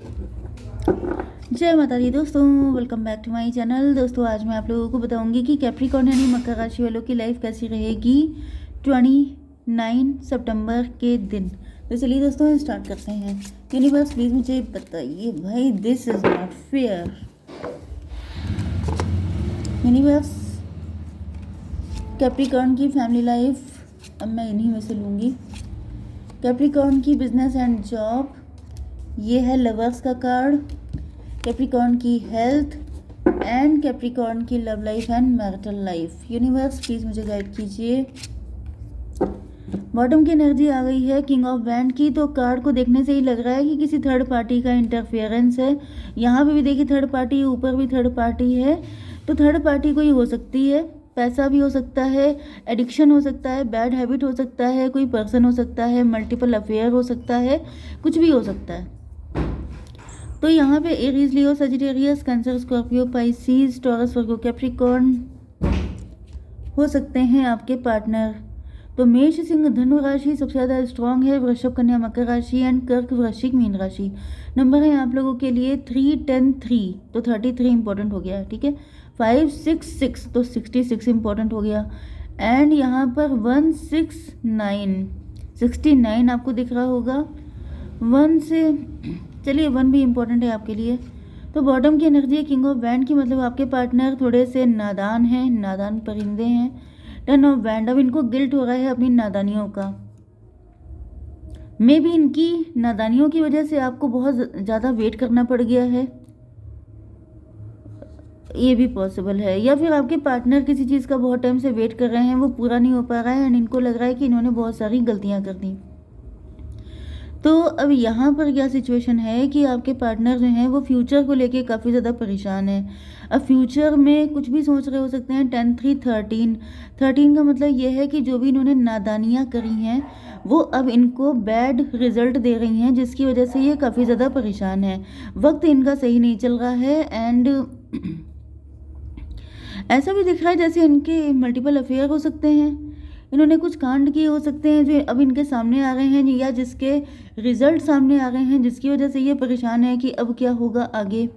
जय माता दी दोस्तों, welcome back to my channel. दोस्तों आज मैं आप लोगों को बताऊंगी कि कैप्रिकॉर्न यानी मकर राशि वालों की लाइफ कैसी रहेगी 29 सितंबर के दिन। तो चलिए दोस्तों स्टार्ट करते हैं। यूनिवर्स प्लीज़ मुझे बताइए भाई, this is not fair. Universe, Capricorn की फैमिली लाइफ अब मैं इन्हीं में से लूँगी। कैप्रिकॉर्न की बिजनेस एंड जॉब, ये है लवर्स का कार्ड। कैप्रिकॉर्न की हेल्थ एंड कैप्रिकॉर्न की love life and marital life. Universe please मुझे गाइड कीजिए। बॉटम की एनर्जी आ गई है किंग ऑफ वैंड की। तो कार्ड को देखने से ही लग रहा है कि किसी थर्ड पार्टी का इंटरफेरेंस है। यहाँ पे भी देखिए थर्ड पार्टी, ऊपर भी थर्ड पार्टी है। तो थर्ड पार्टी कोई हो सकती है, पैसा भी हो सकता है, एडिक्शन हो सकता है, बैड हैबिट हो सकता है, कोई पर्सन हो सकता है, मल्टीपल अफेयर हो सकता है, कुछ भी हो सकता है। तो यहाँ पे Aries, Leo, Sagittarius, Cancer, Scorpio, Pisces, Taurus, Virgo, Capricorn हो सकते हैं आपके पार्टनर। तो मेष, सिंह, धनु राशि सबसे ज़्यादा स्ट्रांग है। वृषभ, कन्या, मकर राशि एंड कर्क, वृश्चिक, मीन राशि। नंबर है आप लोगों के लिए 3, 10, 3, तो 33 इंपॉर्टेंट हो गया, ठीक है। 5, 6, 6, तो 66 इंपॉर्टेंट हो गया। एंड यहाँ पर 1, 6, 9, 69 आपको दिख रहा होगा। 1 से चलिए 1 भी इम्पोर्टेंट है आपके लिए। तो बॉटम की एनर्जी है किंग ऑफ वैंड की, मतलब आपके पार्टनर थोड़े से नादान हैं, नादान परिंदे हैं। 10 ऑफ वैंड, अब इनको गिल्ट हो रहा है अपनी नादानियों का। मे भी इनकी नादानियों की वजह से आपको बहुत ज़्यादा वेट करना पड़ गया है, ये भी पॉसिबल है। या फिर आपके पार्टनर किसी चीज़ का बहुत टाइम से वेट कर रहे हैं, वो पूरा नहीं हो पा रहा है एंड इनको लग रहा है कि इन्होंने बहुत सारी गलतियां कर दी। तो अब यहाँ पर क्या सिचुएशन है कि आपके पार्टनर जो हैं वो फ्यूचर को लेके काफ़ी ज़्यादा परेशान है। अब फ्यूचर में कुछ भी सोच रहे हो सकते हैं। 10, 3, 13, 13 का मतलब ये है कि जो भी इन्होंने नादानियाँ करी हैं वो अब इनको बैड रिजल्ट दे रही हैं, जिसकी वजह से ये काफ़ी ज़्यादा परेशान है। वक्त इनका सही नहीं चल रहा है एंड ऐसा भी दिख रहा है जैसे इनके मल्टीपल अफेयर हो सकते हैं, इन्होंने कुछ कांड किए हो सकते हैं जो अब इनके सामने आ रहे हैं, या जिसके रिजल्ट सामने आ रहे हैं, जिसकी वजह से ये परेशान है कि अब क्या होगा आगे।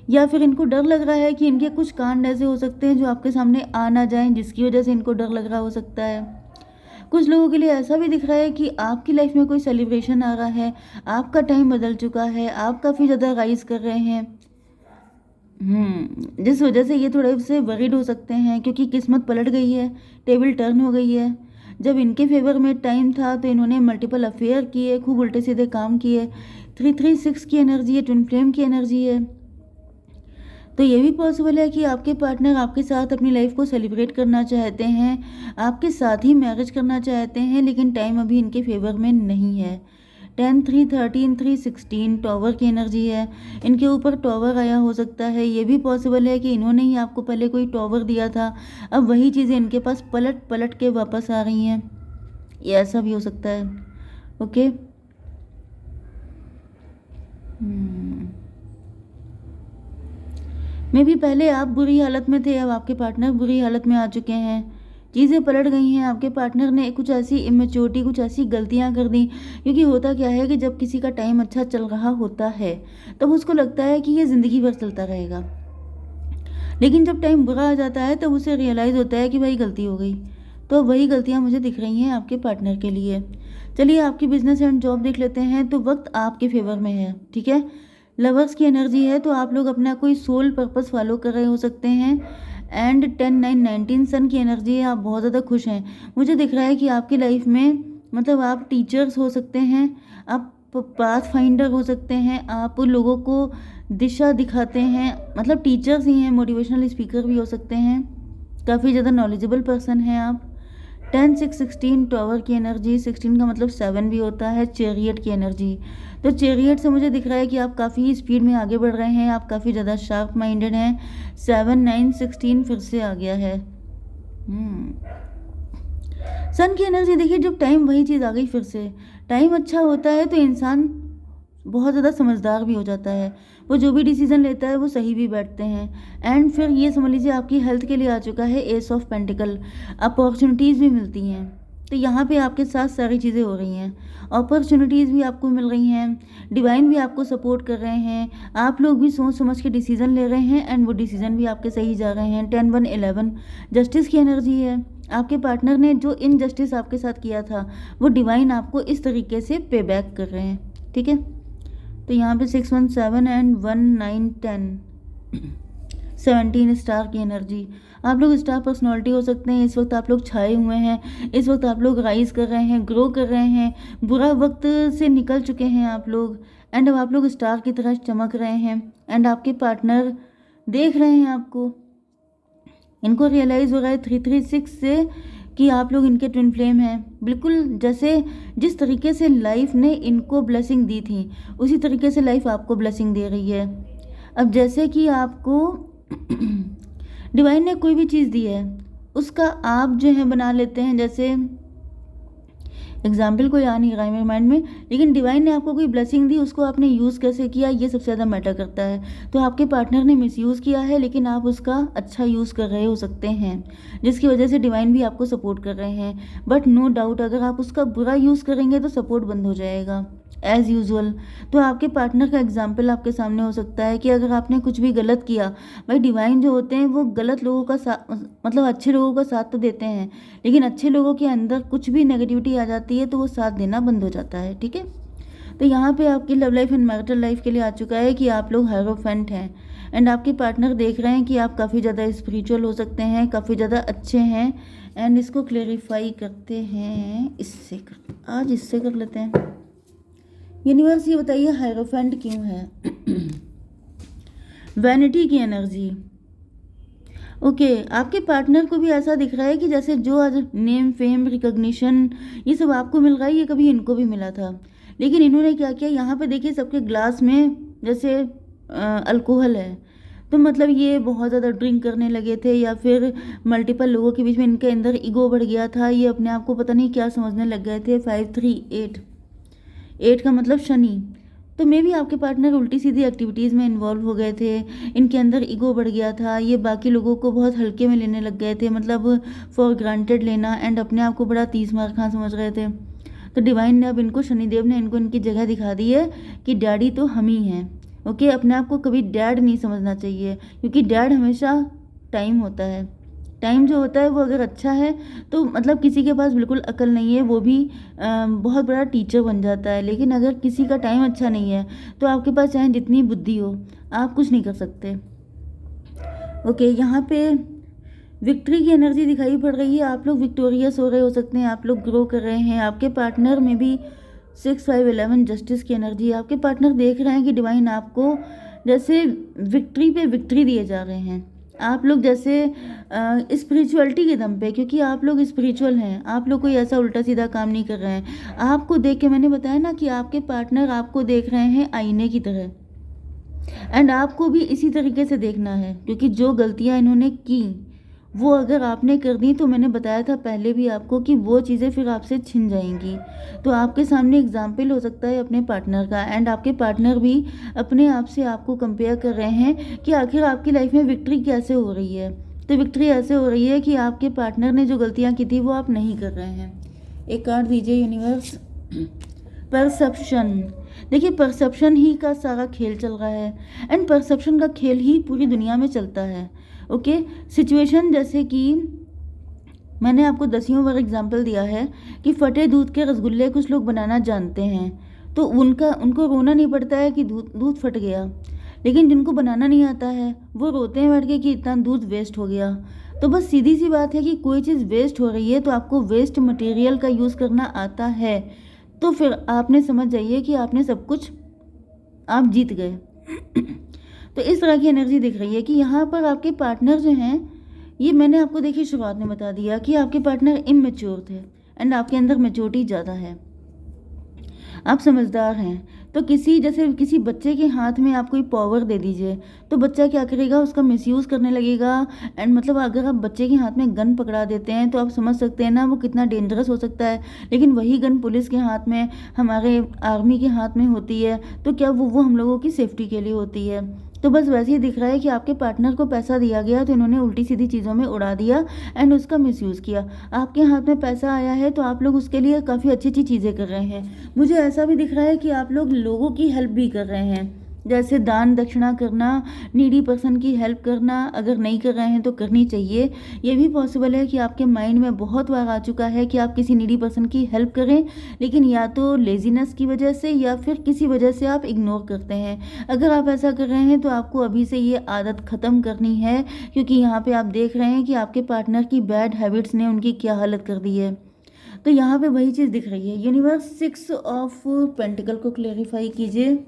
या फिर इनको डर लग रहा है कि इनके कुछ कांड ऐसे हो सकते हैं जो आपके सामने आ ना जाएं, जिसकी वजह से इनको डर लग रहा हो सकता है। कुछ लोगों के लिए ऐसा भी दिख रहा है कि आपकी लाइफ में कोई सेलिब्रेशन आ रहा है, आपका टाइम बदल चुका है, आप काफ़ी ज़्यादा राइज कर रहे हैं। जिस वजह से ये थोड़े से वरीड हो सकते हैं, क्योंकि किस्मत पलट गई है, टेबल टर्न हो गई है। जब इनके फेवर में टाइम था तो इन्होंने मल्टीपल अफेयर किए, खूब उल्टे सीधे काम किए। 336 की एनर्जी है, ट्विन फ्लेम की एनर्जी है। तो ये भी पॉसिबल है कि आपके पार्टनर आपके साथ अपनी लाइफ को सेलिब्रेट करना चाहते हैं, आपके साथ ही मैरिज करना चाहते हैं, लेकिन टाइम अभी इनके फेवर में नहीं है। 10, 3, 13, 3, 16 टॉवर की एनर्जी है। इनके ऊपर टॉवर आया हो सकता है। ये भी पॉसिबल है कि इन्होंने ही आपको पहले कोई टॉवर दिया था, अब वही चीज़ें इनके पास पलट पलट के वापस आ रही हैं, ये ऐसा भी हो सकता है। ओके, मे भी पहले आप बुरी हालत में थे, अब आपके पार्टनर बुरी हालत में आ चुके हैं, चीज़ें पलट गई हैं। आपके पार्टनर ने कुछ ऐसी इमेच्योरिटी, कुछ ऐसी गलतियां कर दी। क्योंकि होता क्या है कि जब किसी का टाइम अच्छा चल रहा होता है तब उसको लगता है कि ये ज़िंदगी भर चलता रहेगा, लेकिन जब टाइम बुरा आ जाता है तब उसे रियलाइज़ होता है कि भाई गलती हो गई। तो वही गलतियाँ मुझे दिख रही हैं आपके पार्टनर के लिए। चलिए आपकी बिजनेस एंड जॉब देख लेते हैं। तो वक्त आपके फेवर में है, ठीक है। लवर्स की एनर्जी है, तो आप लोग अपना कोई सोल पर्पस फॉलो कर रहे हो सकते हैं। एंड 10, 9, 19 सन की एनर्जी है, आप बहुत ज़्यादा खुश हैं। मुझे दिख रहा है कि आपकी लाइफ में मतलब आप टीचर्स हो सकते हैं, आप पाथ फाइंडर हो सकते हैं, आप लोगों को दिशा दिखाते हैं, मतलब टीचर्स ही हैं, मोटिवेशनल स्पीकर भी हो सकते हैं, काफ़ी ज़्यादा नॉलेजेबल पर्सन हैं आप। 10, 6, 16 टॉवर की एनर्जी, 16 का मतलब 7 भी होता है। चेरियट की एनर्जी, तो चेरियट से मुझे दिख रहा है कि आप काफ़ी स्पीड में आगे बढ़ रहे हैं, आप काफ़ी ज़्यादा शार्प माइंडेड हैं। 7, 9, 16 फिर से आ गया है। सन की एनर्जी देखिए, जब टाइम वही चीज़ आ गई फिर से। टाइम अच्छा होता है तो इंसान बहुत ज़्यादा समझदार भी हो जाता है, वो जो भी डिसीजन लेता है वो सही भी बैठते हैं। एंड फिर ये समझ लीजिए आपकी हेल्थ के लिए आ चुका है एस ऑफ पेंटिकल, अपॉर्चुनिटीज़ भी मिलती हैं। तो यहाँ पे आपके साथ सारी चीज़ें हो रही हैं, अपॉर्चुनिटीज़ भी आपको मिल रही हैं, डिवाइन भी आपको सपोर्ट कर रहे हैं, आप लोग भी सोच समझ के डिसीजन ले रहे हैं एंड वो डिसीजन भी आपके सही जा रहे हैं। 10 1 11 जस्टिस की एनर्जी है। आपके पार्टनर ने जो इनजस्टिस आपके साथ किया था वो डिवाइन आपको इस तरीके से पे बैक कर रहे हैं, ठीक है। तो यहाँ पे 6 1 7 एंड 1 9 10 17 स्टार की एनर्जी। आप लोग स्टार पर्सनालिटी हो सकते हैं। इस वक्त आप लोग छाए हुए हैं, इस वक्त आप लोग राइज कर रहे हैं, ग्रो कर रहे हैं, बुरा वक्त से निकल चुके हैं आप लोग एंड अब आप लोग स्टार की तरह चमक रहे हैं एंड आपके पार्टनर देख रहे हैं आपको। इनको रियलाइज़ हो रहा है 336 से कि आप लोग इनके ट्विन फ्लेम हैं। बिल्कुल जैसे जिस तरीके से लाइफ ने इनको ब्लेसिंग दी थी उसी तरीके से लाइफ आपको ब्लेसिंग दे रही है। अब जैसे कि आपको डिवाइन ने कोई भी चीज़ दी है उसका आप जो है बना लेते हैं। जैसे एग्जाम्पल कोई आ नहीं रहा है मेरे माइंड में, लेकिन डिवाइन ने आपको कोई ब्लेसिंग दी, उसको आपने यूज़ कैसे किया ये सबसे ज़्यादा मैटर करता है। तो आपके पार्टनर ने मिसयूज़ किया है लेकिन आप उसका अच्छा यूज़ कर रहे हो सकते हैं, जिसकी वजह से डिवाइन भी आपको सपोर्ट कर रहे हैं। बट नो डाउट अगर आप उसका बुरा यूज़ करेंगे तो सपोर्ट बंद हो जाएगा एज़ यूजुअल। तो आपके पार्टनर का एग्जाम्पल आपके सामने हो सकता है कि अगर आपने कुछ भी गलत किया, भाई डिवाइन जो होते हैं वो गलत लोगों का साथ, मतलब अच्छे लोगों का साथ तो देते हैं, लेकिन अच्छे लोगों के अंदर कुछ भी नेगेटिविटी आ जाती है तो वो साथ देना बंद हो जाता है, ठीक है। तो यहाँ पे आपकी love life and marital life के लिए आ चुका है कि आप लोग हायरोफेंट हैं एंड आपके पार्टनर देख रहे हैं कि आप काफ़ी ज़्यादा स्पिरिचुअल हो सकते हैं, काफ़ी ज़्यादा अच्छे हैं एंड इसको क्लेरिफाई करते हैं इससे आज इससे कर लेते हैं। यूनिवर्स ये बताइए हायरोफेंट क्यों है? वैनिटी की एनर्जी। ओके आपके पार्टनर को भी ऐसा दिख रहा है कि जैसे जो आज नेम फेम रिकॉग्निशन ये सब आपको मिल रहा है ये कभी इनको भी मिला था, लेकिन इन्होंने क्या किया, यहाँ पे देखिए सबके ग्लास में जैसे अल्कोहल है, तो मतलब ये बहुत ज़्यादा ड्रिंक करने लगे थे या फिर मल्टीपल लोगों के बीच में इनके अंदर ईगो बढ़ गया था, ये अपने आप को पता नहीं क्या समझने लग गए थे। 5 3 8 का मतलब शनि। तो मे भी आपके पार्टनर उल्टी सीधी एक्टिविटीज़ में इन्वॉल्व हो गए थे, इनके अंदर ईगो बढ़ गया था, ये बाकी लोगों को बहुत हल्के में लेने लग गए थे, मतलब फॉर ग्रांटेड लेना एंड अपने आप को बड़ा 30 मार खां समझ रहे थे। तो डिवाइन ने अब इनको, शनिदेव ने इनको इनकी जगह दिखा दी है कि डैडी तो हम ही हैं। ओके अपने आप को कभी डैड नहीं समझना चाहिए, क्योंकि डैड हमेशा टाइम होता है। टाइम जो होता है वो अगर अच्छा है तो मतलब किसी के पास बिल्कुल अकल नहीं है वो भी बहुत बड़ा टीचर बन जाता है, लेकिन अगर किसी का टाइम अच्छा नहीं है तो आपके पास चाहे जितनी बुद्धि हो आप कुछ नहीं कर सकते। ओके यहाँ पे विक्ट्री की एनर्जी दिखाई पड़ रही है, आप लोग विक्टोरियस हो रहे हो सकते हैं, आप लोग ग्रो कर रहे हैं। आपके पार्टनर में भी 6 5 11 जस्टिस की एनर्जी है। आपके पार्टनर देख रहे हैं कि डिवाइन आपको जैसे विक्ट्री पे विक्ट्री दिए जा रहे हैं। आप लोग जैसे स्पिरिचुअलिटी के दम पे, क्योंकि आप लोग स्पिरिचुअल हैं, आप लोग कोई ऐसा उल्टा सीधा काम नहीं कर रहे हैं। आपको देख के मैंने बताया ना कि आपके पार्टनर आपको देख रहे हैं आईने की तरह एंड आपको भी इसी तरीके से देखना है, क्योंकि जो गलतियां इन्होंने की वो अगर आपने कर दी तो मैंने बताया था पहले भी आपको कि वो चीज़ें फिर आपसे छिन जाएंगी। तो आपके सामने एग्जाम्पल हो सकता है अपने पार्टनर का एंड आपके पार्टनर भी अपने आप से आपको कंपेयर कर रहे हैं कि आखिर आपकी लाइफ में विक्ट्री कैसे हो रही है। तो विक्ट्री ऐसे हो रही है कि आपके पार्टनर ने जो गलतियाँ की थी वो आप नहीं कर रहे हैं। एक कार्ड दीजिए यूनिवर्स। परसेप्शन। देखिए परसेप्शन ही का सारा खेल चल रहा है एंड परसेप्शन का खेल ही पूरी दुनिया में चलता है। ओके सिचुएशन जैसे कि मैंने आपको 10वीं बार एग्जाम्पल दिया है कि फटे दूध के रसगुल्ले कुछ लोग बनाना जानते हैं तो उनको रोना नहीं पड़ता है कि दूध फट गया, लेकिन जिनको बनाना नहीं आता है वो रोते हैं बैठ के कि इतना दूध वेस्ट हो गया। तो बस सीधी सी बात है कि कोई चीज़ वेस्ट हो रही है तो आपको वेस्ट मटेरियल का यूज़ करना आता है तो फिर आपने समझ जाइए कि आपने सब कुछ आप जीत गए। तो इस तरह की एनर्जी दिख रही है कि यहाँ पर आपके पार्टनर जो हैं, ये मैंने आपको देखिए शुरुआत में बता दिया कि आपके पार्टनर इमेच्योर थे एंड आपके अंदर मैच्योरिटी ज़्यादा है, आप समझदार हैं। तो किसी बच्चे के हाथ में आप कोई पावर दे दीजिए तो बच्चा क्या करेगा, उसका मिसयूज़ करने लगेगा एंड मतलब अगर आप बच्चे के हाथ में गन पकड़ा देते हैं तो आप समझ सकते हैं ना वो कितना डेंजरस हो सकता है। लेकिन वही गन पुलिस के हाथ में, हमारे आर्मी के हाथ में होती है तो क्या वो हम लोगों की सेफ्टी के लिए होती है। तो बस वैसे ही दिख रहा है कि आपके पार्टनर को पैसा दिया गया तो इन्होंने उल्टी सीधी चीज़ों में उड़ा दिया एंड उसका मिसयूज़ किया। आपके हाथ में पैसा आया है तो आप लोग उसके लिए काफ़ी अच्छी-अच्छी चीज़ें कर रहे हैं। मुझे ऐसा भी दिख रहा है कि आप लोग लोगों की हेल्प भी कर रहे हैं, जैसे दान दक्षिणा करना, नीडी पर्सन की हेल्प करना, अगर नहीं कर रहे हैं तो करनी चाहिए। ये भी पॉसिबल है कि आपके माइंड में बहुत बार आ चुका है कि आप किसी नीडी पर्सन की हेल्प करें, लेकिन या तो लेज़ीनेस की वजह से या फिर किसी वजह से आप इग्नोर करते हैं। अगर आप ऐसा कर रहे हैं तो आपको अभी से ये आदत ख़त्म करनी है, क्योंकि यहाँ पे आप देख रहे हैं कि आपके पार्टनर की बैड हैबिट्स ने उनकी क्या हालत कर दी है। तो यहाँ पे वही चीज़ दिख रही है। यूनिवर्स 6 ऑफ पेंटिकल को क्लेरिफाई कीजिए।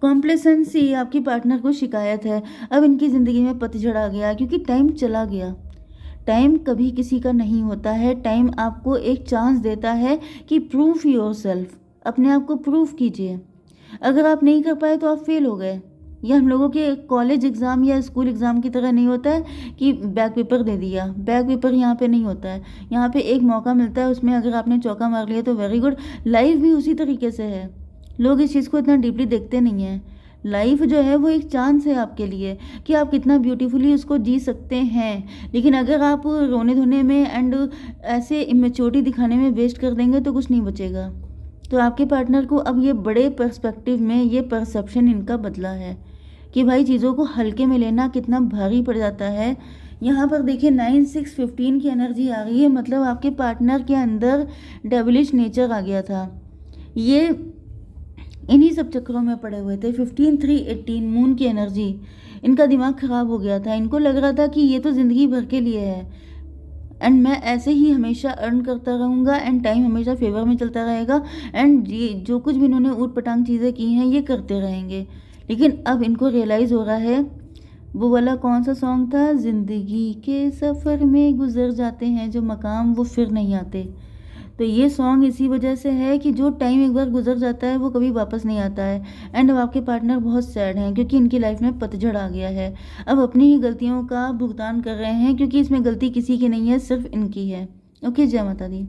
कॉम्प्लेसेंसी, आपकी पार्टनर को शिकायत है, अब इनकी ज़िंदगी में पतझड़ आ गया क्योंकि टाइम चला गया। टाइम कभी किसी का नहीं होता है। टाइम आपको एक चांस देता है कि प्रूफ योरसेल्फ, अपने आप को प्रूफ कीजिए। अगर आप नहीं कर पाए तो आप फेल हो गए। ये हम लोगों के कॉलेज एग्ज़ाम या स्कूल एग्ज़ाम की तरह नहीं होता है कि बैक पेपर दे दिया। बैक पेपर यहाँ पे नहीं होता है। यहाँ पे एक मौका मिलता है, उसमें अगर आपने चौका मार लिया तो वेरी गुड। लाइफ भी उसी तरीके से है। लोग इस चीज़ को इतना डीपली देखते नहीं हैं। लाइफ जो है वो एक चांस है आपके लिए कि आप कितना ब्यूटीफुली उसको जी सकते हैं। लेकिन अगर आप रोने धोने में एंड ऐसे इमेच्योरिटी दिखाने में वेस्ट कर देंगे तो कुछ नहीं बचेगा। तो आपके पार्टनर को अब ये बड़े पर्सपेक्टिव में ये परसेप्शन इनका बदला है कि भाई चीज़ों को हल्के में लेना कितना भारी पड़ जाता है। यहाँ पर देखिए 9 6 15 की एनर्जी आ रही है, मतलब आपके पार्टनर के अंदर डेविलिश नेचर आ गया था। ये इन्हीं सब चक्करों में पड़े हुए थे। 15 3 18 मून की एनर्जी, इनका दिमाग ख़राब हो गया था। इनको लग रहा था कि ये तो ज़िंदगी भर के लिए है एंड मैं ऐसे ही हमेशा अर्न करता रहूँगा एंड टाइम हमेशा फेवर में चलता रहेगा एंड ये जो कुछ भी इन्होंने ऊट पटांग चीज़ें की हैं ये करते रहेंगे। लेकिन अब इनको रियलाइज़ हो रहा है, वो वाला कौन सा सॉन्ग था, ज़िंदगी के सफ़र में गुजर जाते हैं जो मकाम वो फिर नहीं आते। तो ये सॉन्ग इसी वजह से है कि जो टाइम एक बार गुजर जाता है वो कभी वापस नहीं आता है। एंड अब आपके पार्टनर बहुत सैड हैं क्योंकि इनकी लाइफ में पतझड़ आ गया है। अब अपनी ही गलतियों का भुगतान कर रहे हैं क्योंकि इसमें गलती किसी की नहीं है, सिर्फ इनकी है। ओके, जय माता दी।